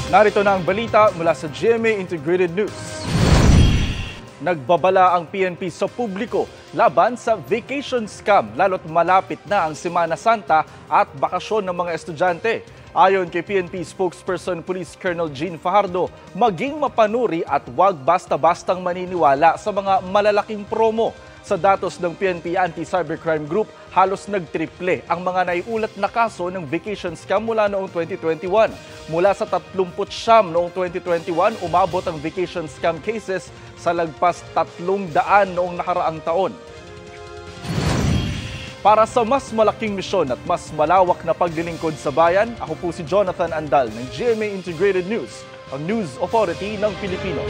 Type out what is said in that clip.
Narito na ang balita mula sa GMA Integrated News. Nagbabala ang PNP sa publiko laban sa vacation scam lalo't malapit na ang Semana Santa at bakasyon ng mga estudyante. Ayon kay PNP spokesperson Police Colonel Jean Fajardo, maging mapanuri at huwag basta-bastang maniniwala sa mga malalaking promo. Sa datos ng PNP Anti-Cybercrime Group, halos nagtriple ang mga naiulat na kaso ng vacation scam mula noong 2021. Mula sa 39 noong 2021, umabot ang vacation scam cases sa lagpas 300 noong nakaraang taon. Para sa mas malaking misyon at mas malawak na paglilingkod sa bayan, ako po si Jonathan Andal ng GMA Integrated News, ang News Authority ng Pilipino.